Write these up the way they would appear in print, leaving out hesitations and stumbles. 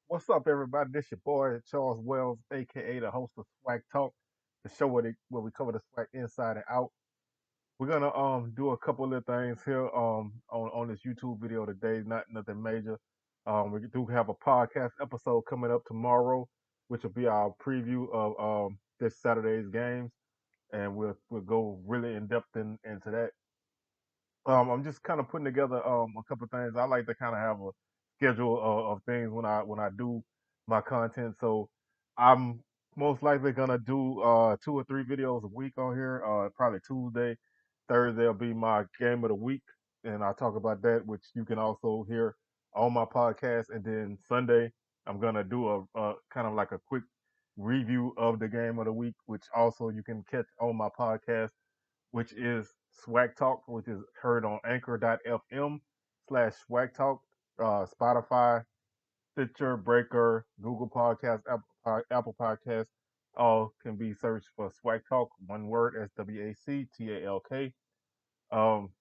What's up, everybody? This your boy Charles Wells, aka the host of SWAC Talk, the show where we cover the SWAC inside and out. We're gonna do a couple of things here on this YouTube video today, not nothing major. We do have a podcast episode coming up tomorrow, which will be our preview of this Saturday's games, and we'll go really in depth into that. I'm just kind of putting together a couple of things. I like to kind of have a schedule of things when I do my content. So I'm most likely gonna do 2 or 3 videos a week on here. Probably Tuesday, Thursday will be my game of the week, and I'll talk about that, which you can also hear on my podcast. And then Sunday, I'm gonna do a kind of like a quick review of the game of the week, which also you can catch on my podcast, which is Swag Talk, which is heard on anchor.fm/Swag Talk, Spotify, Stitcher, Breaker, Google Podcasts, Apple Podcasts. All can be searched for Swag Talk, one word, SWACTALK. Um,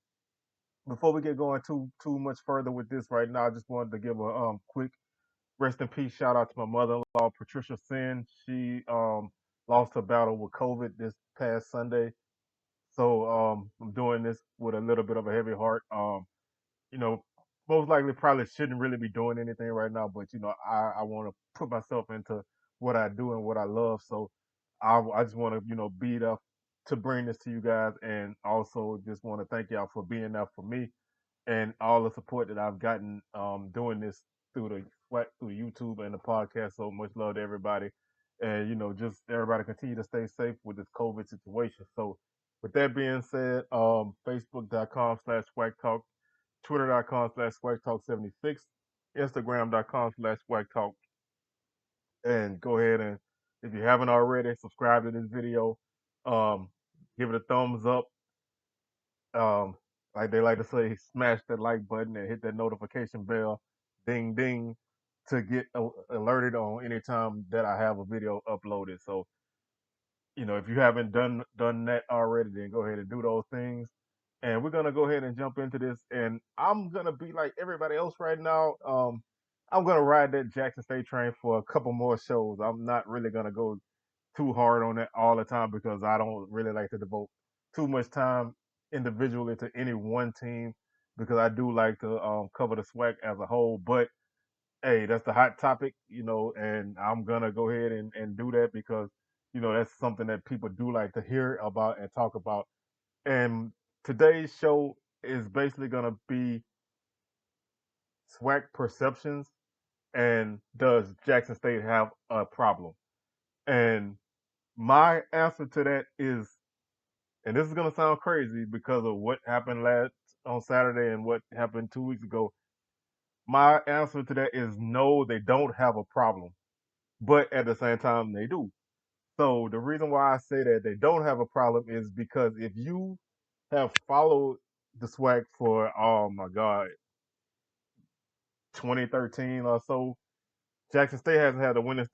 Before we get going too much further with this right now, I just wanted to give a quick rest in peace shout out to my mother-in-law, Patricia Sin. She lost her battle with COVID this past Sunday. So I'm doing this with a little bit of a heavy heart. You know, most likely probably shouldn't really be doing anything right now, but I want to put myself into what I do and what I love. So I just want to be there to bring this to you guys, and also just want to thank y'all for being there for me and all the support that I've gotten doing this through the YouTube and the podcast. So much love to everybody, and just everybody continue to stay safe with this COVID situation. So with that being said, Facebook.com/Swag Talk, Twitter.com/Swag Talk 76, Instagram.com/Swag Talk, and go ahead and if you haven't already, subscribe to this video, um, give it a thumbs up, um, like they like to say, smash that like button and hit that notification bell, ding ding, to get alerted on any time that I have a video uploaded. So if you haven't done that already, then go ahead and do those things. And we're gonna go ahead and jump into this. And I'm gonna be like everybody else right now. I'm gonna ride that Jackson State train for a couple more shows. I'm not really gonna go too hard on it all the time because I don't really like to devote too much time individually to any one team because I do like to cover the SWAC as a whole. But hey, that's the hot topic, and I'm gonna go ahead and do that because that's something that people do like to hear about and talk about. And today's show is basically gonna be SWAC perceptions and does Jackson State have a problem? And my answer to that is, and this is gonna sound crazy because of what happened last on Saturday and what happened 2 weeks ago. My answer to that is no, they don't have a problem, but at the same time, they do. So the reason why I say that they don't have a problem is because if you have followed the SWAC for, oh my God, 2013 or so, Jackson State hasn't had a winning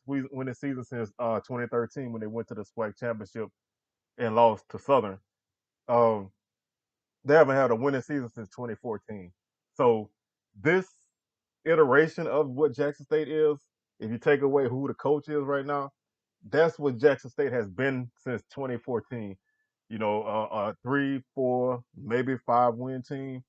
season since 2013 when they went to the SWAC championship and lost to Southern. Um, they haven't had a winning season since 2014. So this iteration of what Jackson State is, if you take away who the coach is right now, that's what Jackson State has been since 2014. A 3, 4, maybe 5 win team.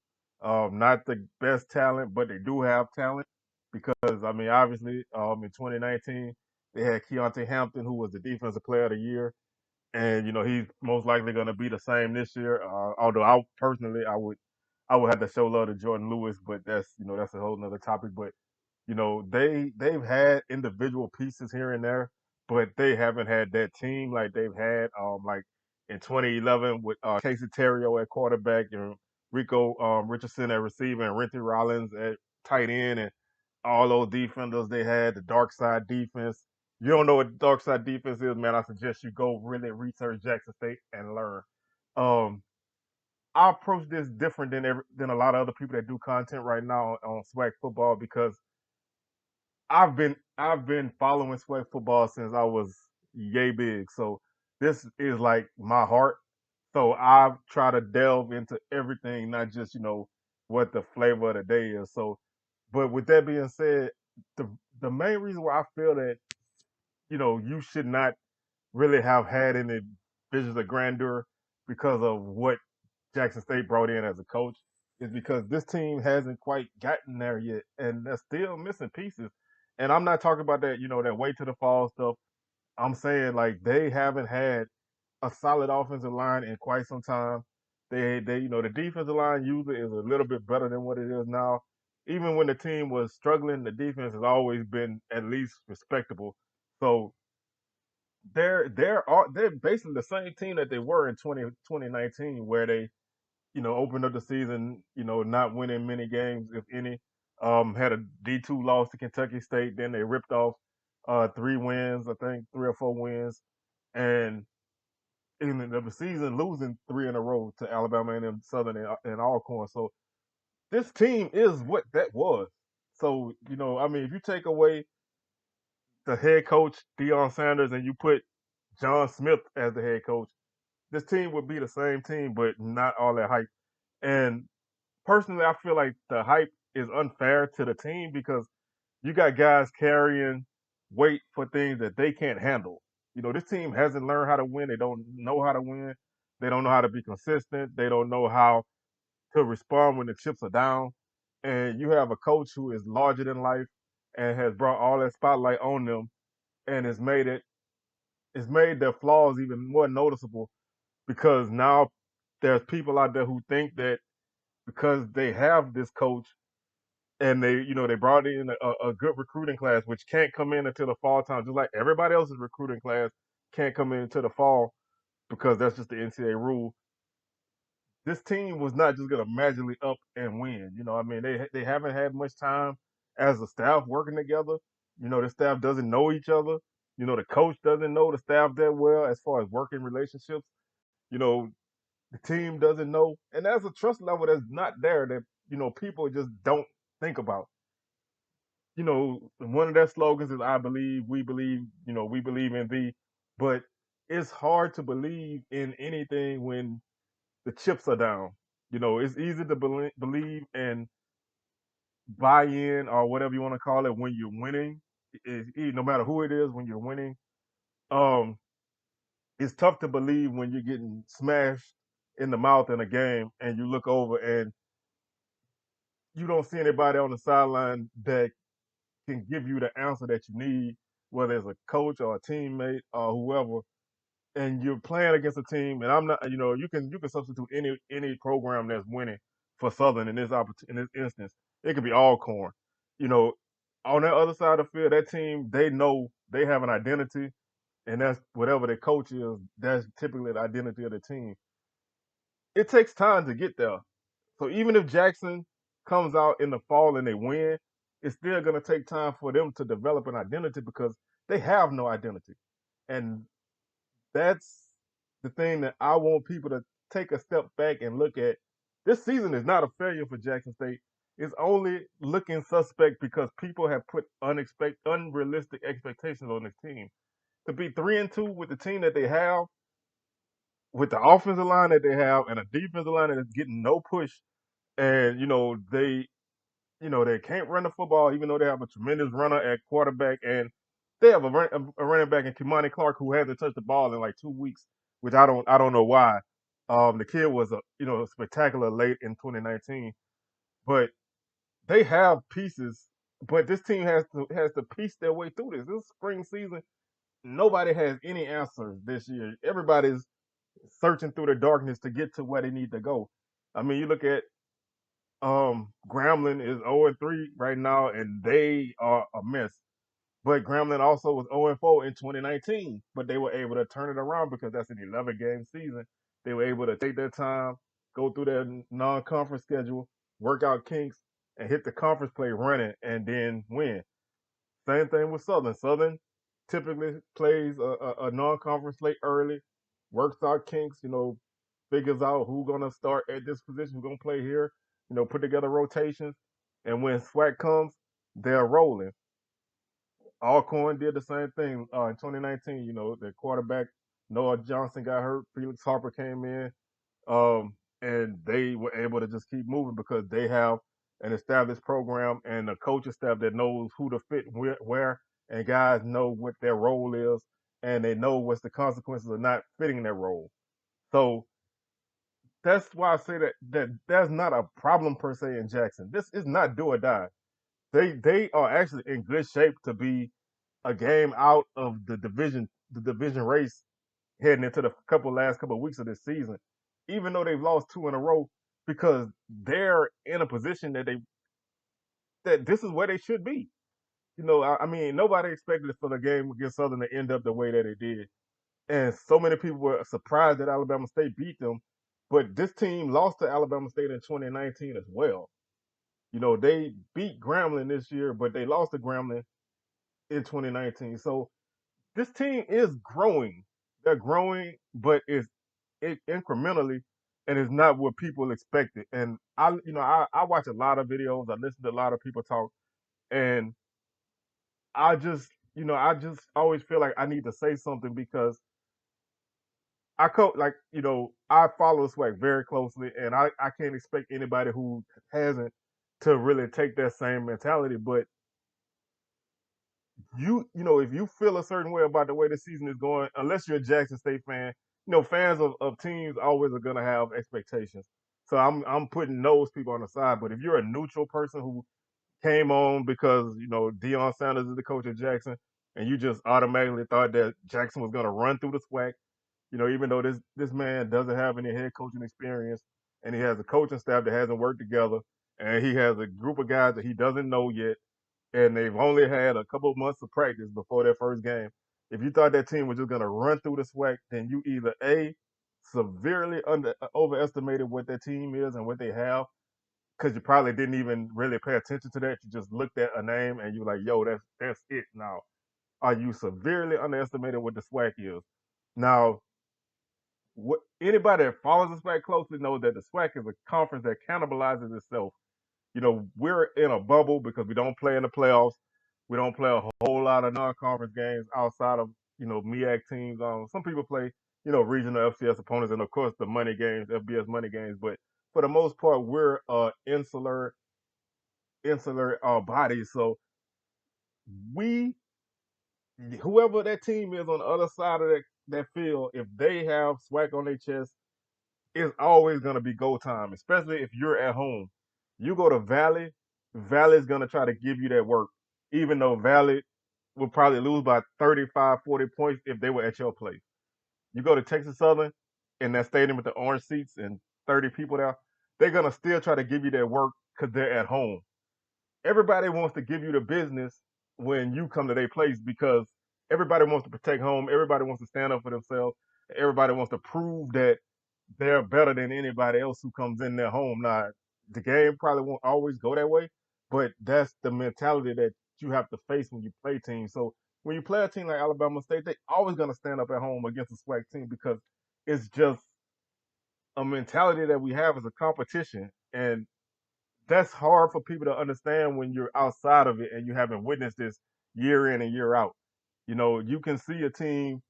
Not the best talent, but they do have talent because I mean, obviously, in 2019 they had Keontae Hampton, who was the defensive player of the year, and he's most likely going to be the same this year. Although I personally, I would have to show love to Jordan Lewis, but that's a whole nother topic. But they've had individual pieces here and there, but they haven't had that team like they've had like in 2011 with Casey Terrio at quarterback and Rico Richardson at receiver and Renty Rollins at tight end and all those defenders they had, the dark side defense. You don't know what dark side defense is, man. I suggest you go really research Jackson State and learn. Um, I approach this different than a lot of other people that do content right now on SWAC football because I've been following SWAC football since I was yay big. So this is like my heart. So I try to delve into everything, not just what the flavor of the day is. So, but with that being said, the the main reason why I feel that you should not really have had any visions of grandeur because of what Jackson State brought in as a coach is because this team hasn't quite gotten there yet, and they're still missing pieces. And I'm not talking about that, that wait to the fall stuff. I'm saying like they haven't had a solid offensive line in quite some time. The defensive line usually is a little bit better than what it is now. Even when the team was struggling, the defense has always been at least respectable. So they're basically the same team that they were in 2019, where they opened up the season, not winning many games, if any. Had a D2 loss to Kentucky State. Then they ripped off 3 wins, I think 3 or 4 wins, and ended up the season losing 3 in a row to Alabama and Southern and Alcorn. So this team is what that was. So I mean, if you take away the head coach Deion Sanders and you put John Smith as the head coach, this team would be the same team, but not all that hype. And personally, I feel like the hype is unfair to the team because you got guys carrying weight for things that they can't handle. This team hasn't learned how to win. They don't know how to win. They don't know how to be consistent. They don't know how to respond when the chips are down. And you have a coach who is larger than life and has brought all that spotlight on them and it's made their flaws even more noticeable because now there's people out there who think that because they have this coach and they brought in a good recruiting class, which can't come in until the fall time, just like everybody else's recruiting class can't come in until the fall because that's just the NCAA rule. This team was not just gonna magically up and win. I mean, they haven't had much time as a staff working together. The staff doesn't know each other. The coach doesn't know the staff that well as far as working relationships. You know, the team doesn't know, and there's a trust level that's not there that people just don't think about. One of their slogans is "I believe, we believe." We believe in thee, but it's hard to believe in anything when the chips are down. It's easy to believe and buy in or whatever you want to call it when you're winning. No matter who it is, when you're winning, um, it's tough to believe when you're getting smashed in the mouth in a game and you look over and you don't see anybody on the sideline that can give you the answer that you need, whether it's a coach or a teammate or whoever, and you're playing against a team. And I'm not, you can substitute any program that's winning for Southern in in this instance. It could be Alcorn. You know, on that other side of the field, that team they know they have an identity, and that's whatever the coach is. That's typically the identity of the team. It takes time to get there. So even if Jackson comes out in the fall and they win, it's still going to take time for them to develop an identity because they have no identity. And that's the thing that I want people to take a step back and look at. This season is not a failure for Jackson State. It's only looking suspect because people have put unrealistic expectations on this team. To be 3-2 with the team that they have, with the offensive line that they have, and a defensive line that is getting no push, and they can't run the football, even though they have a tremendous runner at quarterback, and they have a running back in Kimani Clark who hasn't touched the ball in like 2 weeks, which I don't know why. The kid was spectacular late in 2019, but they have pieces. But this team has to piece their way through this. This spring season, nobody has any answers this year. Everybody's searching through the darkness to get to where they need to go. I mean, you look at Grambling is 0-3 right now, and they are a mess. But Grambling also was 0-4 in 2019, but they were able to turn it around because that's an 11-game season. They were able to take their time, go through their non-conference schedule, work out kinks, and hit the conference play running, and then win. Same thing with Southern. Southern typically plays a non-conference slate early, works out kinks, figures out who's gonna start at this position, who's gonna play here, put together rotations, and when SWAC comes, they're rolling. Alcorn did the same thing in 2019. The quarterback Noah Johnson got hurt. Felix Harper came in, and they were able to just keep moving because they have an established program and a coaching staff that knows who to fit where, and guys know what their role is, and they know what's the consequences of not fitting their role. So that's why I say that there's not a problem per se in Jackson. This is not do or die. They are actually in good shape to be a game out of the division race heading into the last couple of weeks of this season, even though they've lost two in a row, because they're in a position that this is where they should be. I mean, nobody expected for the game against Southern to end up the way that it did, and so many people were surprised that Alabama State beat them. But this team lost to Alabama State in 2019 as well. They beat Grambling this year, but they lost to Grambling in 2019. So this team is growing. They're growing, but it incrementally, and it's not what people expected. And I watch a lot of videos. I listen to a lot of people talk, and I just always feel like I need to say something because I follow SWAC very closely, and I can't expect anybody who hasn't to really take that same mentality. But if you feel a certain way about the way the season is going, unless you're a Jackson State fan, fans of teams always are gonna have expectations. So I'm putting those people on the side. But if you're a neutral person who came on because Deion Sanders is the coach of Jackson, and you just automatically thought that Jackson was gonna run through the SWAC, even though this man doesn't have any head coaching experience, and he has a coaching staff that hasn't worked together, and he has a group of guys that he doesn't know yet, and they've only had a couple of months of practice before their first game. If you thought that team was just going to run through the SWAC, then you either severely overestimated what that team is and what they have, because you probably didn't even really pay attention to that. You just looked at a name and you're like, "Yo, that's it." Now, are you severely underestimated what the SWAC is? Now, anybody that follows the SWAC closely knows that the SWAC is a conference that cannibalizes itself. We're in a bubble because we don't play in the playoffs. We don't play a whole lot of non-conference games outside of MEAC teams. Some people play regional FCS opponents, and of course the money games, FBS money games. But for the most part, we're insular body. So we, whoever that team is on the other side of that field, if they have SWAC on their chest, it's always going to be go time, especially if you're at home. You go to Valley, Valley's going to try to give you that work, even though Valley will probably lose by 35, 40 points if they were at your place. You go to Texas Southern in that stadium with the orange seats and 30 people there, they're going to still try to give you that work because they're at home. Everybody wants to give you the business when you come to their place because everybody wants to protect home. Everybody wants to stand up for themselves. Everybody wants to prove that they're better than anybody else who comes in their home. Now, the game probably won't always go that way, but that's the mentality that you have to face when you play teams. So when you play a team like Alabama State, they always going to stand up at home against a SWAC team because it's just a mentality that we have as a competition. And that's hard for people to understand when you're outside of it and you haven't witnessed this year in and year out. You can see a team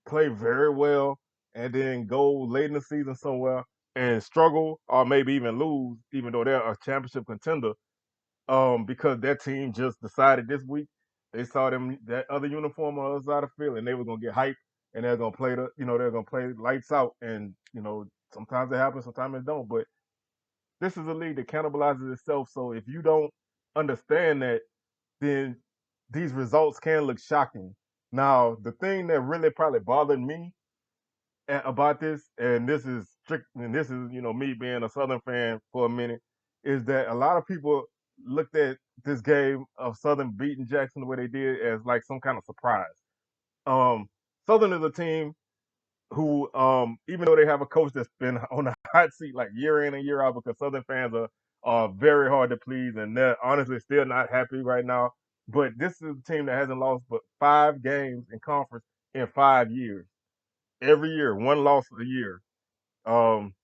play very well and then go late in the season somewhere and struggle or maybe even lose, even though they're a championship contender, because that team just decided this week they saw that other uniform on the other side of the field and they were gonna get hyped and they're gonna play they're gonna play lights out, and sometimes it happens, sometimes it don't. But this is a league that cannibalizes itself. So if you don't understand that, then these results can look shocking. Now, the thing that really probably bothered me about this, and this is strict, and this is me being a Southern fan for a minute, is that a lot of people looked at this game of Southern beating Jackson the way they did as like some kind of surprise. Um, Southern is a team who, even though they have a coach that's been on the hot seat like year in and year out, because Southern fans are very hard to please, and they're honestly still not happy right now. But this is a team that hasn't lost but 5 games in conference in 5 years. Every year, one loss a year. Um,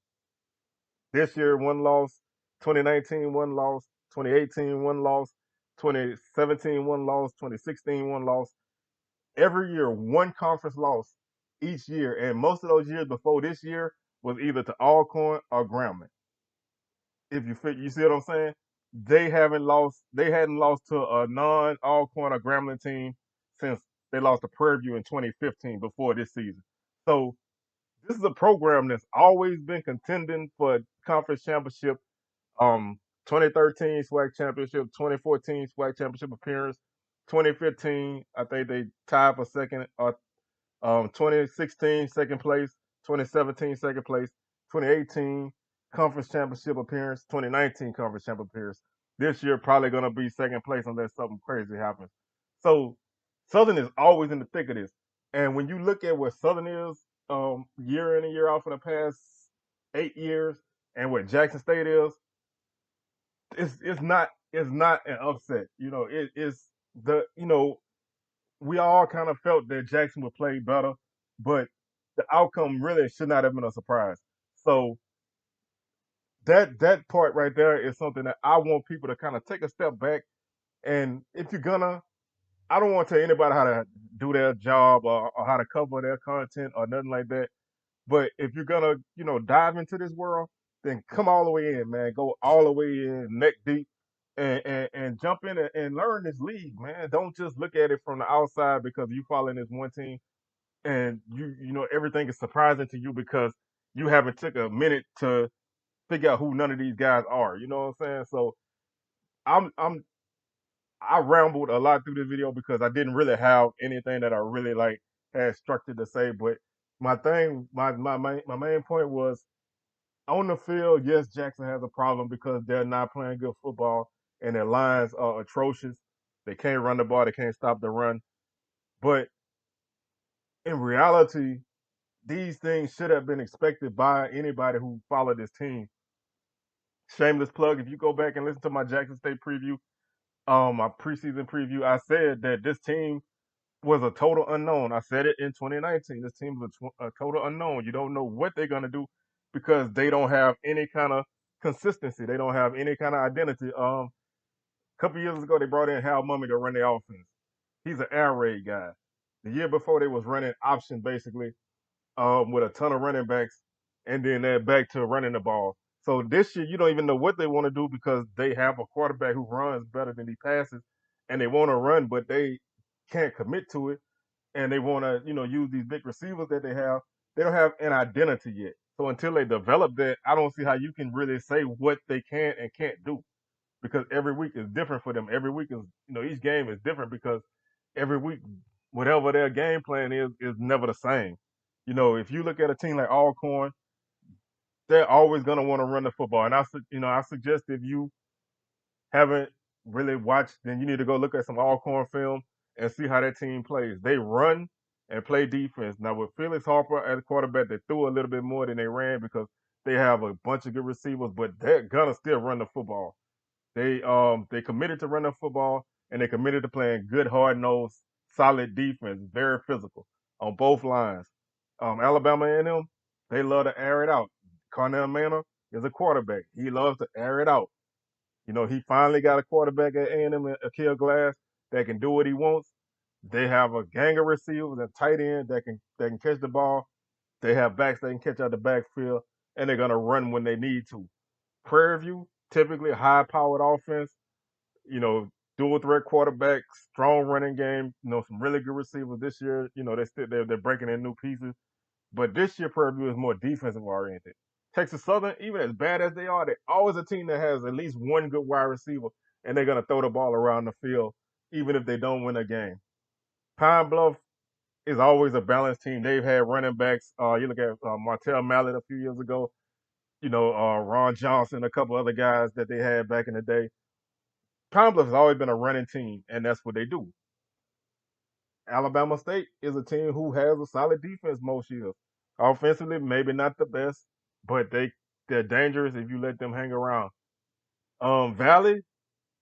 this year, one loss. 2019, one loss. 2018, one loss. 2017, one loss. 2016, one loss. Every year, one conference loss each year. And most of those years before this year was either to Alcorn or Grambling. If you see what I'm saying? they haven't lost. They hadn't lost to a non-Alcorn or Grambling team since they lost to Prairie View in 2015 before this season. So this is a program that's always been contending for conference championship. 2013 SWAC championship, 2014 SWAC championship appearance, 2015 I think they tied for second or 2016 second place, 2017 second place, 2018 conference championship appearance, 2019 conference championship appearance. This year probably gonna be second place unless something crazy happens. So Southern is always in the thick of this. And when you look at where Southern is year in and year out for the past 8 years and where Jackson State is, it's not an upset. It's the we all kind of felt that Jackson would play better, but the outcome really should not have been a surprise. So that part right there is something that I want people to kind of take a step back. And if you're gonna, I don't want to tell anybody how to do their job or how to cover their content or nothing like that. But if you're gonna, dive into this world, then come all the way in, man. Go all the way in, neck deep, and jump in and learn this league, man. Don't just look at it from the outside because you follow in this one team and you know everything is surprising to you because you haven't took a minute to figure out who none of these guys are. You know what I'm saying? So I'm I rambled a lot through this video because I didn't really have anything that I really like had structured to say. But my main point was on the field. Yes, Jackson has a problem because they're not playing good football and their lines are atrocious. They can't run the ball. They can't stop the run. But in reality, these things should have been expected by anybody who followed this team. Shameless plug, if you go back and listen to my Jackson State preview, my preseason preview, I said that this team was a total unknown. I said it in 2019. This team was a total unknown. You don't know what they're going to do because they don't have any kind of consistency. They don't have any kind of identity. A couple years ago, they brought in Hal Mummy to run the offense. He's an air raid guy. The year before, they was running option basically with a ton of running backs, and then they're back to running the ball. So this year, you don't even know what they want to do because they have a quarterback who runs better than he passes, and they want to run, but they can't commit to it, and they want to, use these big receivers that they have. They don't have an identity yet. So until they develop that, I don't see how you can really say what they can and can't do because every week is different for them. Every week is, each game is different because every week, whatever their game plan is never the same. If you look at a team like Alcorn, they're always going to want to run the football. And I suggest if you haven't really watched, then you need to go look at some Alcorn film and see how that team plays. They run and play defense. Now with Felix Harper as a quarterback, they threw a little bit more than they ran because they have a bunch of good receivers, but they're gonna still run the football. They committed to running the football and they committed to playing good, hard nosed, solid defense, very physical on both lines. Alabama A&M, they love to air it out. Cornell Manor is a quarterback. He loves to air it out. He finally got a quarterback at A&M, Akil Glass, that can do what he wants. They have a gang of receivers and tight end that can catch the ball. They have backs that can catch out the backfield, and they're gonna run when they need to. Prairie View, typically a high-powered offense. You know, dual threat quarterback, strong running game. Some really good receivers this year. They're breaking in new pieces. But this year, Prairie View is more defensive oriented. Texas Southern, even as bad as they are, they're always a team that has at least one good wide receiver, and they're gonna throw the ball around the field, even if they don't win a game. Pine Bluff is always a balanced team. They've had running backs. You look at Martell Mallet a few years ago. Ron Johnson, a couple other guys that they had back in the day. Pine Bluff has always been a running team, and that's what they do. Alabama State is a team who has a solid defense most years. Offensively, maybe not the best, but they're dangerous if you let them hang around. Valley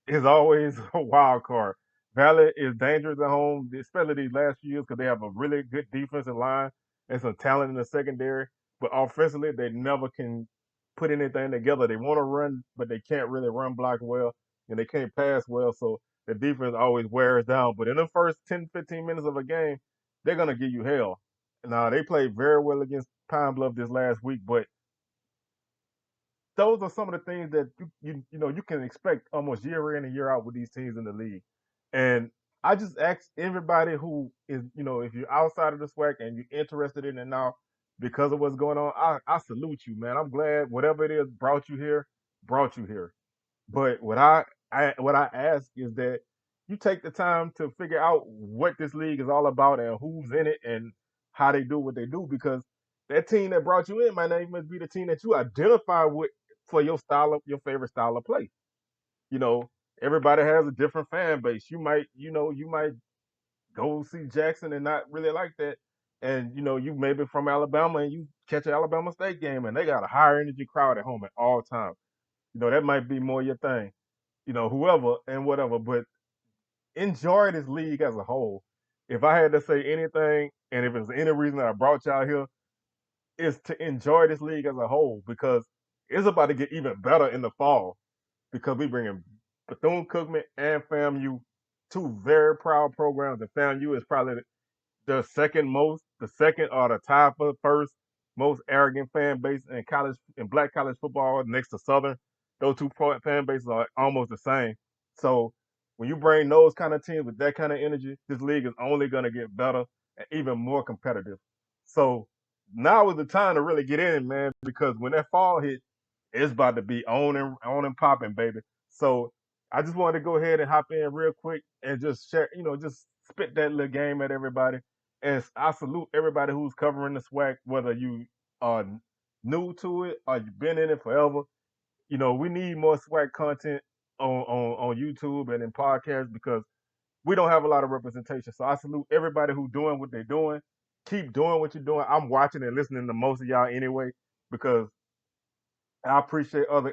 is always a wild card. Valley is dangerous at home, especially these last few years because they have a really good defensive line and some talent in the secondary. But offensively, they never can put anything together. They want to run, but they can't really run block well, and they can't pass well. So the defense always wears down. But in the first 10, 15 minutes of a game, they're going to give you hell. Now, they played very well against Pine Bluff this last week, but those are some of the things that you can expect almost year in and year out with these teams in the league. And I just ask everybody who is, if you're outside of the SWAC and you're interested in it now because of what's going on, I salute you, man. I'm glad whatever it is brought you here. But what I ask is that you take the time to figure out what this league is all about and who's in it and how they do what they do, because that team that brought you in might not even be the team that you identify with for your favorite style of play. You know, everybody has a different fan base. You might go see Jackson and not really like that. And you maybe from Alabama and you catch an Alabama State game and they got a higher energy crowd at home at all times. That might be more your thing, whoever and whatever. But enjoy this league as a whole. If I had to say anything, and if there's any reason that I brought y'all here, is to enjoy this league as a whole, because it's about to get even better in the fall, because we bringing Bethune Cookman and FAMU, two very proud programs, and FAMU is probably the second or the tie for the first most arrogant fan base in black college football next to Southern. Those two fan bases are almost the same. So when you bring those kind of teams with that kind of energy, this league is only going to get better and even more competitive. So now is the time to really get in, man, because when that fall hit, it's about to be on and popping, baby. So I just wanted to go ahead and hop in real quick and just share, just spit that little game at everybody. And I salute everybody who's covering the SWAC, whether you are new to it or you've been in it forever. We need more SWAC content on YouTube and in podcasts, because we don't have a lot of representation. So I salute everybody who's doing what they're doing. Keep doing what you're doing. I'm watching and listening to most of y'all anyway, because I appreciate other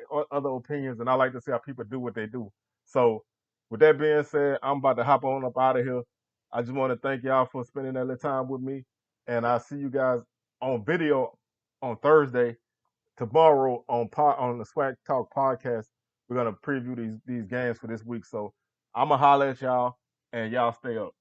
opinions, and I like to see how people do what they do. So, with that being said, I'm about to hop on up out of here. I just want to thank y'all for spending that little time with me, and I'll see you guys on video on Thursday. Tomorrow on the Swag Talk podcast, we're gonna preview these games for this week. So I'm gonna holler at y'all, and y'all stay up.